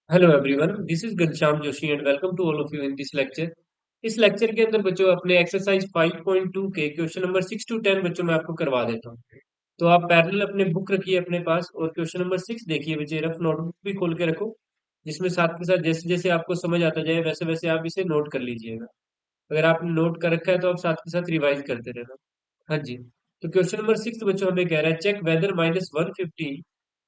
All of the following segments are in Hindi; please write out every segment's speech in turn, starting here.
Hello everyone, this is Ghanshyam Joshi and welcome to all of you in this lecture. इस लेक्चर के अंदर बच्चों अपने एक्सरसाइज 5.2 के क्वेश्चन नंबर 6 टू 10 बच्चों मैं आपको करवा देता हूँ। तो आप पैरेलल अपने बुक रखिए अपने पास और क्वेश्चन नंबर 6 देखिए बच्चे, रफ नोटबुक भी खोल के रखो, जिसमें साथ के साथ जैसे जैसे आपको समझ आता जाए वैसे वैसे आप इसे नोट कर लीजिएगा। अगर आपने नोट कर रखा है तो आप साथ के साथ रिवाइज करते रहना। हाँ जी। तो क्वेश्चन नंबर 6 बच्चों हमें कह रहा है check whether -150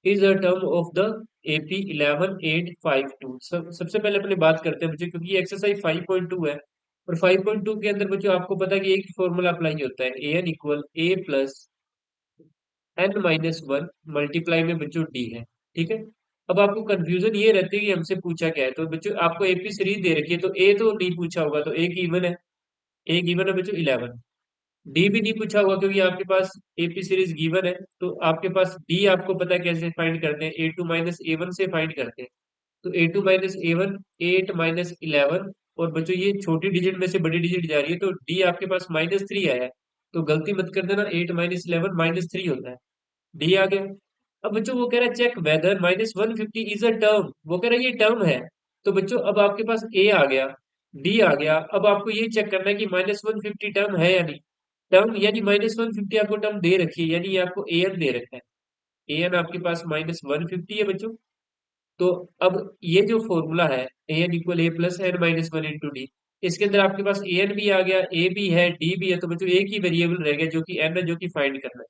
is a term of the AP 11852। सबसे पहले अपने बात करते हैं बच्चों, क्योंकि एक्सरसाइज 5.2 है और 5.2 के अंदर बच्चों आपको पता है कि एक फॉर्मूला अप्लाई होता है, AN equal A plus N-1 multiply में बच्चों D है। ठीक है। अब आपको कंफ्यूजन ये रहती है कि हमसे पूछा क्या है, तो बच्चों आपको AP सीरीज दे रखी है, तो A तो नहीं पूछा होगा, तो A गिवन है। A गिवन है बच्चों 11। डी भी नहीं पूछा होगा क्योंकि आपके पास AP सीरीज गिवन है, तो आपके पास डी आपको पता है कैसे फाइंड करते हैं, A2 - A1 से फाइंड करते हैं। तो A2 - A1 8 - 11, और बच्चों ये छोटी डिजिट में से बड़ी डिजिट जा रही है, तो डी आपके पास -3 आया है। तो गलती मत कर देना, 8 - 11 -3 होता है। डी आ गया। अब बच्चों वो कह रहा है check whether -150 is a term, वो कह रहा है ये टर्म है। तो बच्चों अब आपके पास ए आ गया, डी आ गया, अब आपको ये चेक करना है कि -150 टर्म है या नहीं। टर्म यानी -150 आपको टर्म दे रखी है, यानी ये आपको एन दे रखा है। एन आपके पास -150 है बच्चों। तो अब ये जो फॉर्मूला है, एन इक्वल ए प्लस एन -1 इंटू डी, इसके अंदर आपके पास एन भी आ गया, ए भी है, डी भी है, तो बच्चों एक ही वेरिएबल रह गया जो कि एन है, जो कि फाइंड करना है।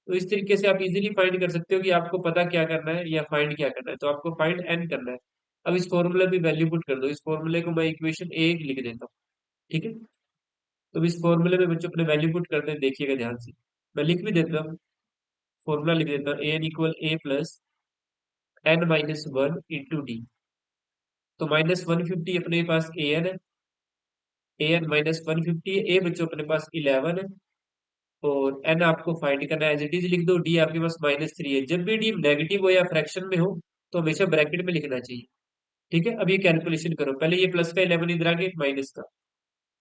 तो इस तरीके से आप इजीली फाइंड कर सकते हो कि आपको पता क्या करना है या फाइंड क्या करना है, तो आपको फाइंड एन करना है। अब इस फॉर्मूले में वैल्यू पुट कर दो, इस फॉर्मूले को मैं इक्वेशन ए लिख देता हूँ। ठीक है। तो इस फॉर्मूले में बच्चों अपने वैल्यू पुट करते हैं, देखिएगा ध्यान से। मैं लिख भी देता हूँ, फॉर्मूला लिख देता हूँ, एन इक्वल ए प्लस N-1 इंटू डी। तो -150 अपने पास ए एन है, ए एन -150 है, ए बच्चों अपने पास 11 है, और एन आपको फाइंड करना है, एज इट इज लिख दो। डी आपके पास -3 है। जब भी डी नेगेटिव हो या फ्रैक्शन में हो तो हमेशा ब्रैकेट में लिखना चाहिए। ठीक है। अब ये कैलकुलेशन करो, पहले ये प्लस का 11 इधर आके माइनस का।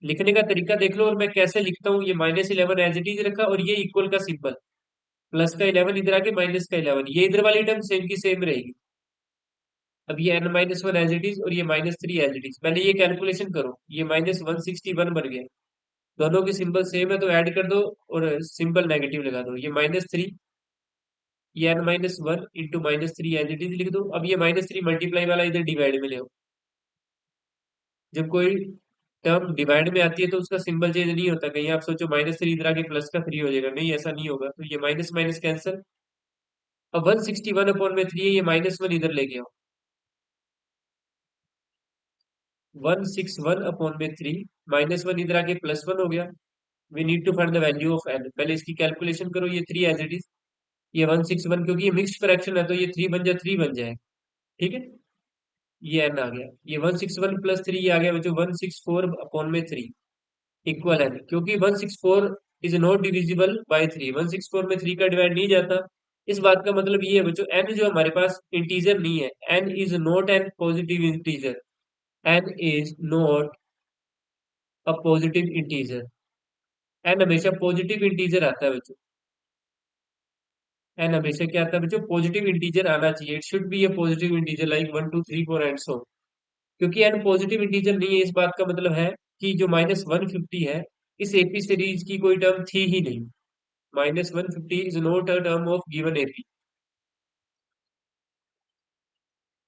लिखने का तरीका देख लो, और मैं कैसे लिखता हूँ, ये -11 एज इट इज रखा और ये इक्वल का सिंबल, प्लस का 11 इधर आके माइनस का 11, ये इधर वाली टर्म सेम की सेम रहेगी। अब ये N-1 एज इट इज और ये -3 एज इट इज, पहले ये कैलकुलेशन करो, ये -161 बन गया। दोनों के सिंबल सेम है तो ऐड कर दो और सिंबल नेगेटिव लगा दो, ये -3, ये N-1 into -3 as it is लिख दो। अब ये -3 मल्टीप्लाई वाला इधर डिवाइड में ले आओ। जब कोई टर्म डिवाइड में आती है तो उसका सिंबल चेंज नहीं होता, कहीं आप सोचो -3 इधर आके प्लस का 3 हो जाएगा, नहीं ऐसा नहीं होगा, तो ये माइनस माइनस कैंसिल। अब 161/3 है, ये -1 इधर लेके आओ, 161/3, -1 इधर आके +1 हो गया। We need to find the value of n, पहले इसकी कैलकुलेशन करो, ये 3 एज इट इज, ये 161, क्योंकि ये मिक्स्ड फ्रैक्शन है तो ये 3 बन जाए। ठीक है। ये एन आ गया, ये 161 + 3 आ गया बच्चों 164/3 इक्वल एन, क्योंकि 164 इज नॉट डिविजिबल बाय 3, 164 में 3 का डिवाइड नहीं जाता। इस बात का मतलब ये है बच्चों, एन जो हमारे पास इंटीजर नहीं है, n is not n positive integer, n is not a positive integer. N हमेशा पॉजिटिव इंटीजर आता है बच्चों, एन हमेशा क्या आता है बच्चों, पॉजिटिव इंटीजर आना चाहिए, it should be A positive integer like 1 2 3 4 and so. क्योंकि एन पॉजिटिव इंटीजर नहीं है, इस बात का मतलब है कि जो -150 है, इस एपी सीरीज की कोई टर्म थी ही नहीं। -150 is not a term of given AP.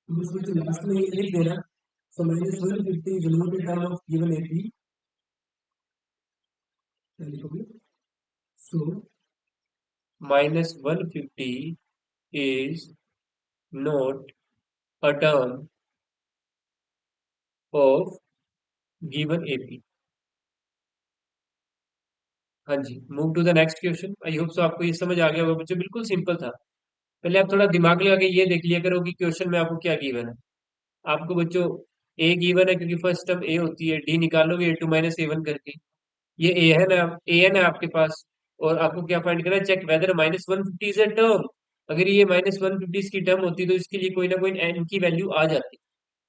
Last में ये लिख देना, so -150 is not a term of given AP, लिखोगे। So -150 is not a term of given AP. हाँ जी, move to the next question. I hope so आपको ये समझ आ गया होगा बच्चों, बिल्कुल सिंपल था। पहले आप थोड़ा दिमाग लगा के ये देख लिया करो कि क्वेश्चन में आपको क्या गिवन है। आपको बच्चों ए गिवन है, क्योंकि फर्स्ट टर्म ए होती है, डी निकालोगे A2 - A1 करके, ये ए है ना, ए एन है आपके पास। और आपको क्या फाइंड करना है, check whether -150 is a term. अगर ये -150 की टर्म होती तो इसके लिए कोई ना कोई एन की वैल्यू आ जाती,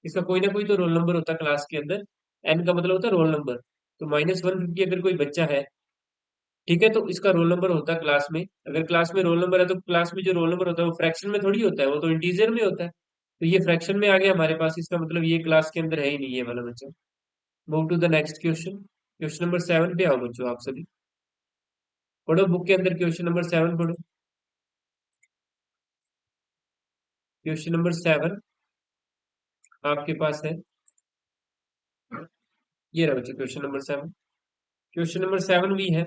इसका कोई ना कोई तो रोल नंबर होता क्लास के अंदर। एन का मतलब होता है रोल नंबर। तो -150 अगर कोई बच्चा है, ठीक है, तो इसका रोल नंबर होता है क्लास में। अगर क्लास में रोल नंबर है तो क्लास में जो रोल नंबर होता है वो फ्रैक्शन में थोड़ी होता है, वो तो इंटीजर में होता है। तो ये फ्रैक्शन में आ गया हमारे पास, इसका मतलब ये क्लास के अंदर है ही नहीं ये वाला बच्चों। Move to the next question. Question number 7 पे आओ बच्चों, आप सभी पढ़ो बुक के अंदर, क्वेश्चन नंबर 7 पढ़ो। क्वेश्चन नंबर 7 आपके पास है, ये रहा बच्चों क्वेश्चन नंबर 7। क्वेश्चन नंबर 7 भी है,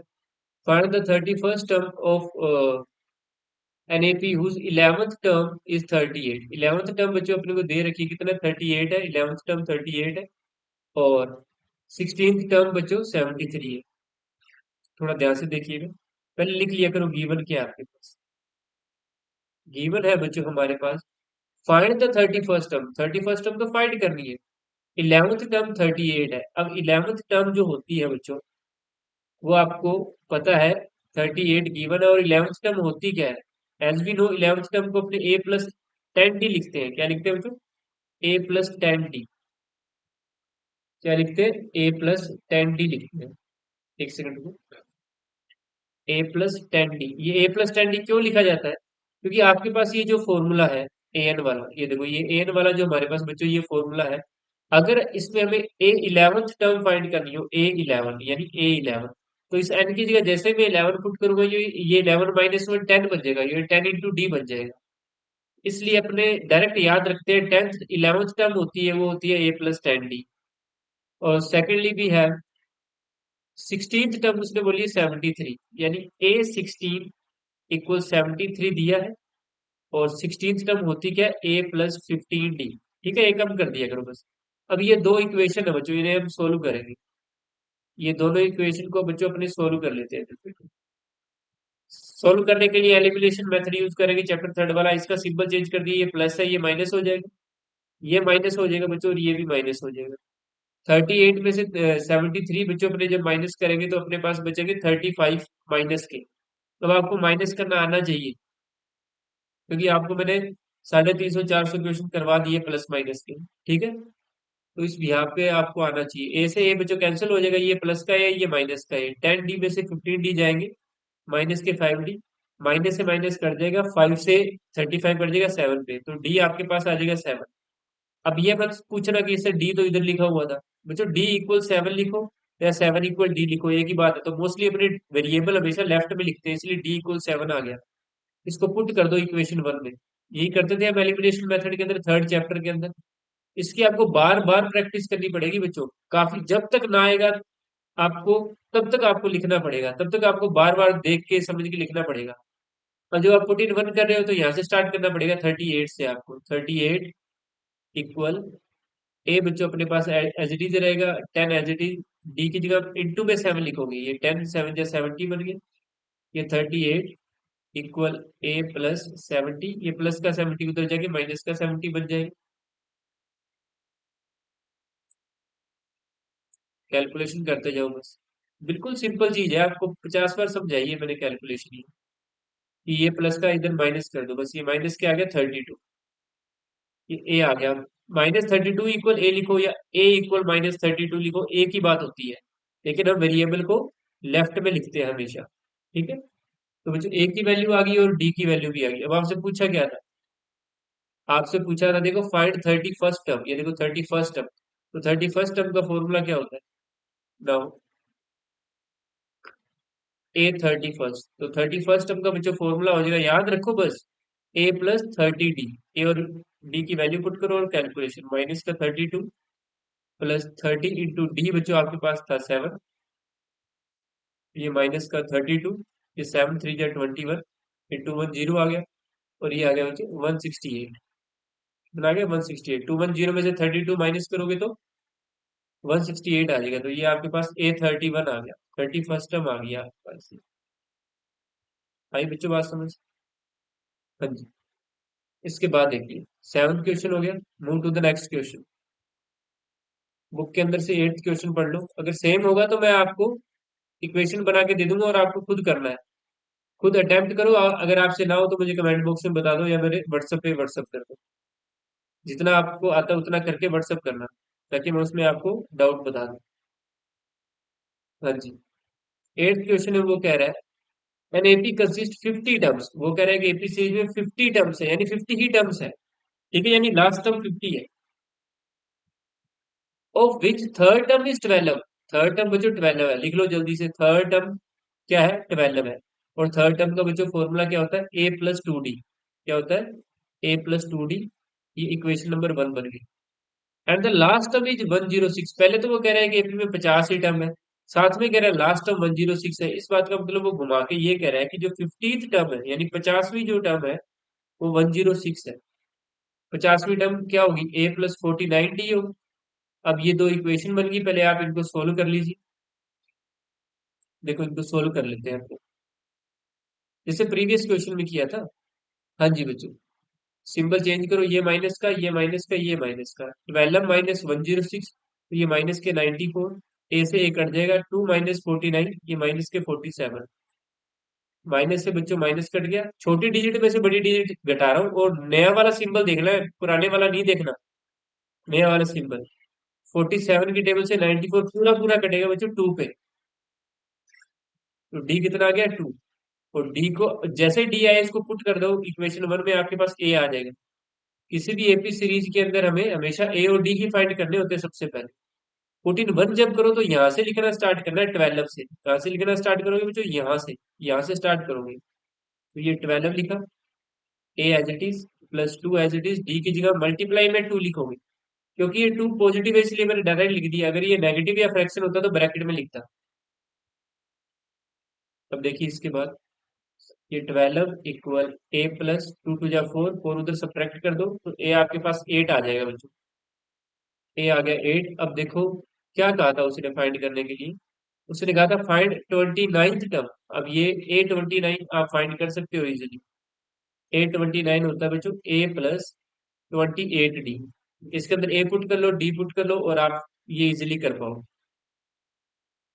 find the 31st term of NAP whose 11th term is 38। 11th term बच्चों अपने को दे रखी है, कितना 38 है, 11th टर्म 38 है, और 16th टर्म बच्चों 73 है। थोड़ा ध्यान से देखिएगा, पहले लिख लिया करो गिवन क्या है आपके पास। गिवन है बच्चों हमारे पास, find the 31st term, 31st term तो फाइंड करनी है। 11th टर्म 38 है, अब 11th टर्म जो होती है बच्चों वो आपको पता है, 38 गिवन है, और 11th टर्म होती क्या है, as we know 11th term को अपने A+10D लिखते हैं। क्या लिखते हैं बच्चों, A+10D। क्या लिखते हैं, A+10D लिखते हैं। एक सेकंड को, A+10D, ये A+10D क्यों लिखा जाता है, क्योंकि आपके पास ये जो फॉर्मूला है an वाला, ये देखो ये an वाला जो हमारे पास बच्चों ये फॉर्मूला है, अगर इसमें हमें A11th टर्म फाइंड करनी हो, A11 यानी A11, तो इस n की जगह जैसे मैं 11 पुट करूंगा, ये 11 -1 10 बन जाएगा, ये 10 × D बन जाएगा। इसलिए अपने डायरेक्ट याद रखते हैं, 11th टर्म होती है वो होती है A+10D। और सेकेंडली भी है 16th टर्म, उसने बोली है 73, यानी A16 = 73 दिया है, और 16th टर्म होती क्या है, A+15D। ठीक है, ये कम कर दिया करो बस। अब ये दो इक्वेशन है बच्चों, इन्हें हम सोल्व करेंगे। ये दोनों इक्वेशन को बच्चों अपने सोल्व कर लेते हैं। सोल्व करने के लिए एलिमिनेशन मेथड यूज करेंगे, चैप्टर 3 वाला। इसका सिंबल चेंज कर दिए, ये प्लस है, ये माइनस हो जाएगा, ये माइनस हो जाएगा बच्चों, और ये भी माइनस हो जाएगा। 38 में से 73 बच्चों अपने जब माइनस करेंगे तो अपने पास बचेंगे 35 माइनस के। अब आपको माइनस करना आना चाहिए, क्योंकि आपको मैंने 350 400 क्वेश्चन करवा दिए प्लस माइनस के। ठीक है, तो इस यहाँ पे आपको आना चाहिए। ए से ए बच्चों कैंसिल हो जाएगा, ये प्लस का है, ये माइनस का है। 10D में से 15D जाएंगे, माइनस के 5D, माइनस से माइनस कर देगा, 5 से 35 कट जाएगा 7 पे, तो डी आपके पास आ जाएगा 7। अब ये मत पूछना कि इससे डी तो इधर लिखा हुआ था, बच्चों D = 7 लिखो या 7 = D लिखो, एक ही बात है। तो मोस्टली अपने वेरिएबल हमेशा लेफ्ट में लिखते हैं, इसलिए D = 7 आ गया। इसको पुट कर दो इक्वेशन 1 में। यही करते थे हम एलिमिनेशन मेथड के अंदर, 3rd चैप्टर के अंदर। इसकी आपको बार बार प्रैक्टिस करनी पड़ेगी बच्चों, काफी, जब तक ना आएगा आपको तब तक आपको लिखना पड़ेगा, तब तक आपको बार बार देख के समझ के लिखना पड़ेगा। और जो आप पुट इन 1 कर रहे हो तो यहाँ से स्टार्ट करना पड़ेगा, 38 से। आपको 38 इक्वल ए बच्चों अपने पास एज इट इज रहेगा, 10 एज इट इज। डी की जगह इंटू में 7 लिखोगे, ये 10 7 या 70 बन गया। ये 38 इक्वल A+70, ये प्लस का 70 उधर जाके माइनस का 70 बन जाएगा। कैलकुलेशन करते जाओ बस, बिल्कुल सिंपल चीज है, आपको 50 बार समझाइए मैंने कैलकुलेशन ही, कि ये प्लस का इधर माइनस कर दो बस। ये माइनस क्या आ गया, 32, ये ए आ गया। -32 इक्वल ए लिखो, या A = -32 लिखो, एक ही बात होती है, लेकिन हम वेरिएबल को लेफ्ट में लिखते हैं हमेशा। ठीक है, तो बच्चों ए की वैल्यू आ गई और डी की वैल्यू भी आ गई। अब आपसे पूछा क्या था, आपसे पूछा था देखो फाइंड 31st टर्म, ये देखो 31st टर्म, तो 31st टर्म का फॉर्मूला क्या होता है, नाउ A31st, तो 31st टर्म का बच्चों फॉर्मूला हो जाएगा, याद रखो बस, A+30D। ए और डी की वैल्यू पुट करो, और कैलकुलेशन, माइनस का 32 प्लस 30 × D बच्चों आपके पास था 7, ये माइनस का 32, ये 7 3 या 21, इंटू 1 0 आ गया, और ये आ गया बच्चों 168। कितना आ गया, 168। 210 में से 32 माइनस करोगे तो 168 आ जाएगा, तो ये आपके पास A31 आ गया, 31st टर्म आ गया आपके पास। आई बच्चों बात समझ, हाँ जी। इसके बाद देखिए 7th क्वेश्चन हो गया, move to the next question. Book के अंदर से 8th क्वेश्चन पढ़ लो, अगर सेम होगा तो मैं आपको इक्वेशन बना के दे दूंगा, और आपको खुद करना है, खुद अटेम्प्ट करो। अगर आपसे ना हो तो मुझे कमेंट बॉक्स में बता दो, या मेरे व्हाट्सएप पे व्हाट्सएप कर दो। जितना आपको आता है उतना करके व्हाट्सएप करना, ताकि मैं उसमें आपको डाउट बता दूं। हाँ जी, 8th क्वेश्चन है, वो कह रहा है एन एपी कंसिस्ट 50 टर्म्स, वो कह रहा है कि एपी सीरीज में 50 टर्म्स है, यानी 50 ही टर्म्स है। ठीक है, यानी लास्ट टर्म 50 है। Of which third term is 12। Third term बच्चों 12 है, लिख लो जल्दी से। थर्ड टर्म क्या है? 12 है। और थर्ड टर्म का बच्चों फॉर्मूला क्या होता है? A+2D। क्या होता है? A+2D। ये इक्वेशन नंबर 1 बन गई। And the last term is 106। पहले तो वो कह रहा है कि एपी में 50 ही टर्म है, साथ में कह रहा है लास्ट टर्म 106 है। इस बात का मतलब वो घुमा के ये कह रहा है कि जो 50th टर्म है, यानी 50वीं जो टर्म है, वो 106 है। 50वीं टर्म क्या होगी? A+49D होगी। अब ये दो इक्वेशन बन गई, पहले आप इनको सोल्व कर लीजिए। देखो इनको सोल्व कर लेते हैं, जैसे प्रीवियस क्वेश्चन में किया था। हाँ जी बच्चों, सिंबल चेंज करो, ये माइनस का, ये माइनस का, ये माइनस का। 12 माइनस 106, तो ये माइनस के 94। ए से ए कट जाएगा, 2 माइनस 49, ये माइनस के 47। माइनस से बच्चों माइनस कट गया, छोटी डिजिट में से बड़ी डिजिट घटा रहा हूँ, और नया वाला सिंबल देखना है, पुराने वाला नहीं देखना। नया वाला सिंबल 47 की टेबल से 94 पूरा पूरा कटेगा बच्चों 2 पे। तो डी कितना आ गया? 2। और डी को जैसे डी आए इसको पुट कर दो इक्वेशन 1 में, आपके पास ए आ जाएगा। किसी भी एपी सीरीज के अंदर हमें हमेशा ए और डी ही फाइंड करने होते हैं सबसे पहले। 14 जब करो तो यहाँ से लिखना स्टार्ट करना है, 12 से। कहाँ से लिखना स्टार्ट करोगे बच्चों? यहाँ से स्टार्ट करोगे। तो ये 12 लिखा, a as it is, +2 as it is. D की जगह मल्टीप्लाई में 2 लिखोगे, क्योंकि ये 2 पॉजिटिव है इसलिए मैंने डायरेक्ट लिख दिया। अगर ये नेगेटिव या फ्रैक्शन होता तो ब्रैकेट में लिखता। अब देखिए इसके बाद, ये 12 इक्वल A+2 × 4, 4 उधर सब्ट्रैक्ट कर दो तो ए आपके पास 8 आ जाएगा बच्चों। ए आ गया 8। अब देखो क्या कहा था उसने फाइंड करने के लिए? उसने कहा था फाइंड 29th टर्म। अब ये A29 आप फाइंड कर सकते हो इजीली। A29 होता है बच्चों A+28D। इसके अंदर ए पुट कर लो, डी पुट कर लो, और आप ये इजीली कर पाओ।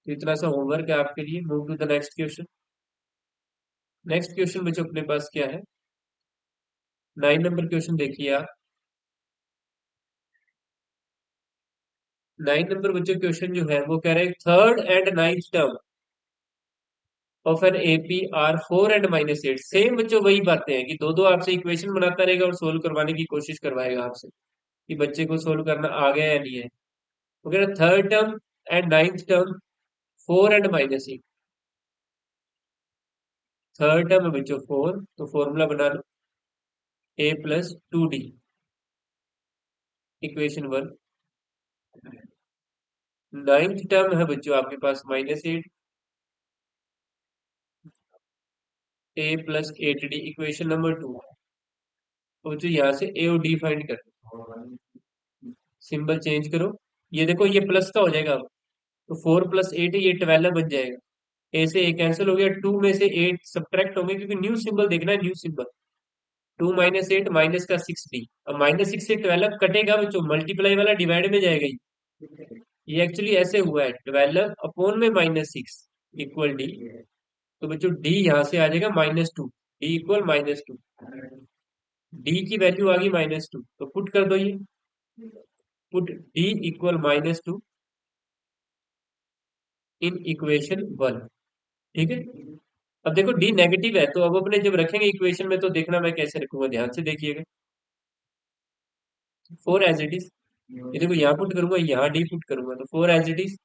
तो इतना सा होमवर्क है आपके लिए। Move to the next question. Next question बच्चों अपने पास क्या है? 9 नंबर क्वेश्चन देखिए आप। 9 नंबर बच्चों क्वेश्चन जो है वो कह रहे हैं third and ninth term of an AP r 4 and -8। Same बच्चों वही बातें हैं कि दो दो आपसे इक्वेशन बनाता रहेगा और सोल्व करवाने की कोशिश करवाएगा आपसे, कि बच्चे को सोल्व करना आ गया या नहीं है। वो कह रहे third term and ninth term 4 and -8। Third term है बच्चों 4, तो फॉर्मूला बना लो A+2D, इक्वेशन 1। नाइन्थ टर्म है बच्चों आपके पास -8, A+8D, इक्वेशन नंबर 2। तो बच्चों यहाँ से ए और डी फाइंड कर, सिंबल चेंज करो। ये देखो ये प्लस का हो जाएगा अब, तो 4+8 ये 12 बन जाएगा। ए से ए कैंसिल हो गया, 2 में से 8 सब्ट्रैक्ट होंगे, क्योंकि न्यू सिंबल देखना है, न्यू सिंबल। 2 - 8 माइनस का 6D। अब -6 से 12 कटेगा बच्चों, मल्टीप्लाई वाला डिवाइड में जाएगा ये एक्चुअली ऐसे हुआ है, 12 अपॉन में -6 इक्वल डी। तो बच्चों डी यहाँ से आ जाएगा -2। D equal -2। डी की वैल्यू आ गई -2, तो पुट कर दो ये। Put D equal -2 in equation 1। ठीक है। अब देखो डी नेगेटिव है, तो अब अपने जब रखेंगे इक्वेशन में तो देखना मैं कैसे रखूंगा, ध्यान से देखिएगा। 4 एज इट इज, ये देखो यहाँ पुट करूंगा, यहाँ डी पुट करूंगा, तो 4 as it is,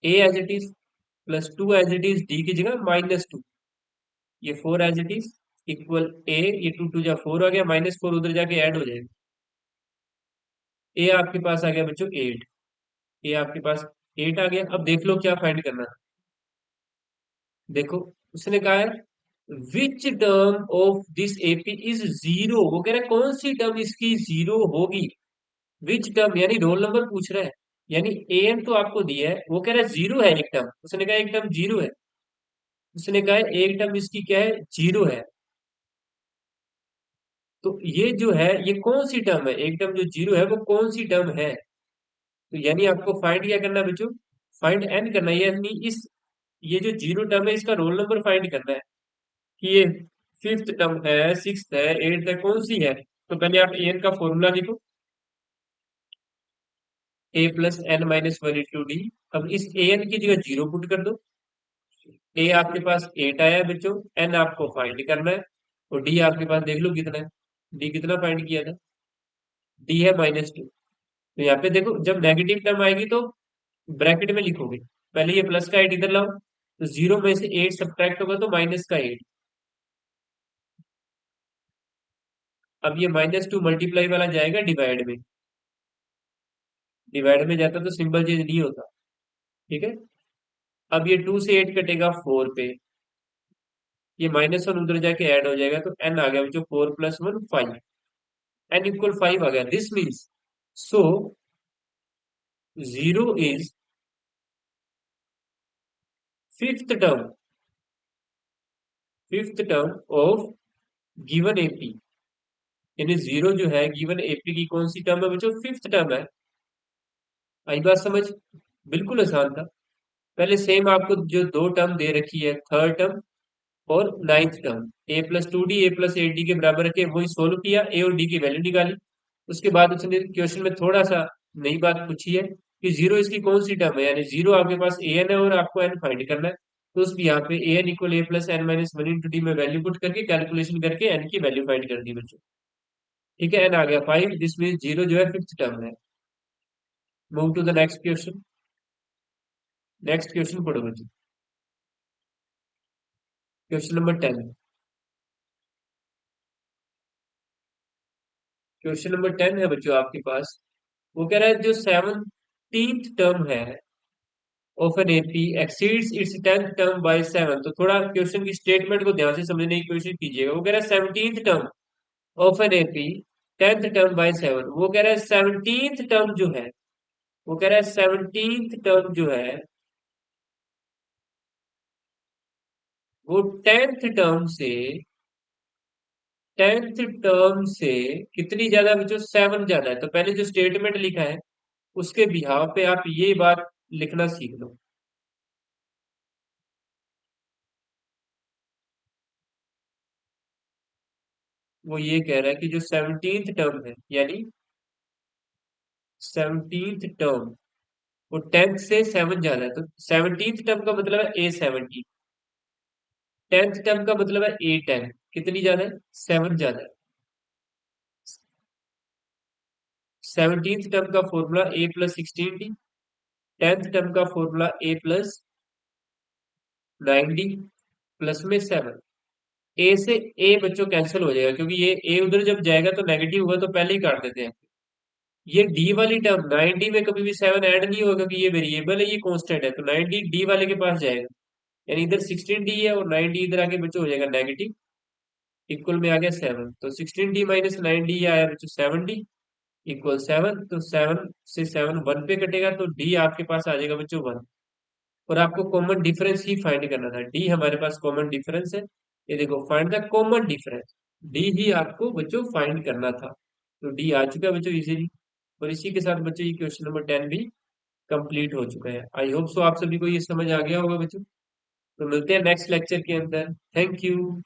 a as it is, +2 as it is, d की जगह -2। ये 4 as it is equal a, ये 2 2 जा 4 आ गया, -4 उधर जाके ऐड हो जाएगा। ए आपके पास आ गया बच्चों 8। ए आपके पास 8 आ गया। अब देख लो क्या फाइंड करना है। देखो उसने कहा है which term of this AP is 0। वो कह रहा है कौन सी टर्म इसकी 0 होगी। विच टर्म यानी रोल नंबर पूछ रहा है, यानी एन तो आपको दिया है, वो कह रहा है 0 है एक टर्म। उसने कहा एक टर्म 0 है। उसने कहा है एक टर्म इसकी क्या है? 0 है। तो ये जो है ये कौन सी टर्म है? एक टर्म जो 0 है वो कौन सी टर्म है? तो यानी आपको फाइंड क्या करना है बच्चों? फाइंड एन करना है, यानी इस ये जो 0 टर्म है इसका रोल नंबर फाइंड करना है, कि ये 5th टर्म है, 6th है, 8th है, कौन सी है। तो पहले आप एन का फॉर्मूला लिखो, A+n - 1 × D। अब इस एन की जगह 0 पुट कर दो। ए आपके पास 8 आया है बच्चों, एन आपको फाइंड करना है, और डी आपके पास देख लो कितना है। डी कितना फाइंड किया था? डी है -2। तो यहाँ पे देखो जब नेगेटिव टर्म आएगी तो ब्रैकेट में लिखोगे, पहले ये प्लस का 8 इधर लाओ, तो 0 में से 8 सब्ट्रैक्ट होगा तो -8। अब ये -2 मल्टीप्लाई वाला जाएगा डिवाइड में, डिवाइड में जाता तो सिंबल चेंज नहीं होता। ठीक है। अब ये 2 से 8 कटेगा 4 पे, ये -1 उधर जाके ऐड हो जाएगा तो n आ गया जो 4 + 1 5, n = 5 आ गया। This means so 0 is fifth term, fifth term of given AP, यानी 0 जो है गिवन एपी की कौन सी टर्म है बच्चों, फिफ्थ टर्म है। आई बात समझ, बिल्कुल आसान था। पहले सेम आपको जो दो टर्म दे रखी है, थर्ड टर्म और नाइन्थ टर्म, a+2d a+8d के बराबर रखे, वही सोल्व किया, ए और डी की वैल्यू निकाली। उसके बाद उसने क्वेश्चन में थोड़ा सा नई बात पूछी है कि 0 इसकी कौन सी टर्म है, यानी 0 आपके पास ए एन है और आपको एन फाइंड करना है। तो उस यहाँ पे ए एन इक्वल a+n-1 में वैल्यू पुट करके कैलकुलेशन करके एन की वैल्यू फाइंड कर दी बच्चों। ठीक है, एन आ गया 5, दिस मीन 0 जो है फिफ्थ टर्म है। Move to the next question. Next question पढ़ो बच्चों। Question number 10। क्वेश्चन नंबर 10 है बच्चों आपके पास। वो कह रहा है जो 17th टर्म है of an AP exceeds its 10th term by 7। तो थोड़ा क्वेश्चन की स्टेटमेंट को ध्यान से समझने की कोशिश कीजिएगा। वो कह रहा है 17th term of an AP 10th term by 7। वो कह रहा है 17th टर्म जो है, वो कह रहा है 17th टर्म जो है वो 10th टर्म से कितनी ज्यादा बच्चों, 7 ज्यादा है। तो पहले जो स्टेटमेंट लिखा है उसके बिहाव पे आप ये बात लिखना सीख लो। वो ये कह रहा है कि जो 17th टर्म है, यानी 17th टर्म वो 10th से 7 ज्यादा है। तो 17th टर्म का मतलब है A17, 10th टर्म का मतलब है A10। कितनी ज्यादा है, 7 ज्यादा है। 17th टर्म का फॉर्मूला A+16D, 10th टर्म का फॉर्मूला A+9D प्लस में 7। ए से ए बच्चों कैंसिल हो जाएगा, क्योंकि ये ए उधर जब जाएगा तो नेगेटिव होगा तो पहले ही काट देते हैं। ये डी वाली टर्म 9D में कभी भी 7 ऐड नहीं होगा, क्योंकि ये वेरिएबल है, ये कांस्टेंट है, तो 9D डी वाले के पास जाएगा। यानी इधर 16D है और 9D इधर आके बच्चों हो जाएगा नेगेटिव, इक्वल में आ गया 7। तो 16D - 9D आया बच्चों 7D इक्वल 7। तो 7 से 7 1 पे कटेगा तो डी आपके पास आ जाएगा बच्चों 1। और आपको कॉमन डिफरेंस ही फाइंड करना था, डी हमारे पास कॉमन डिफरेंस है। ये देखो find the common difference, d ही आपको बच्चों फाइंड करना था। तो डी आ चुका है बच्चों इजीली। और इसी के साथ बच्चों ये क्वेश्चन नंबर 10 भी कंप्लीट हो चुका है। आई होप सो आप सभी को ये समझ आ गया होगा बच्चों। तो मिलते हैं नेक्स्ट लेक्चर के अंदर। Thank you.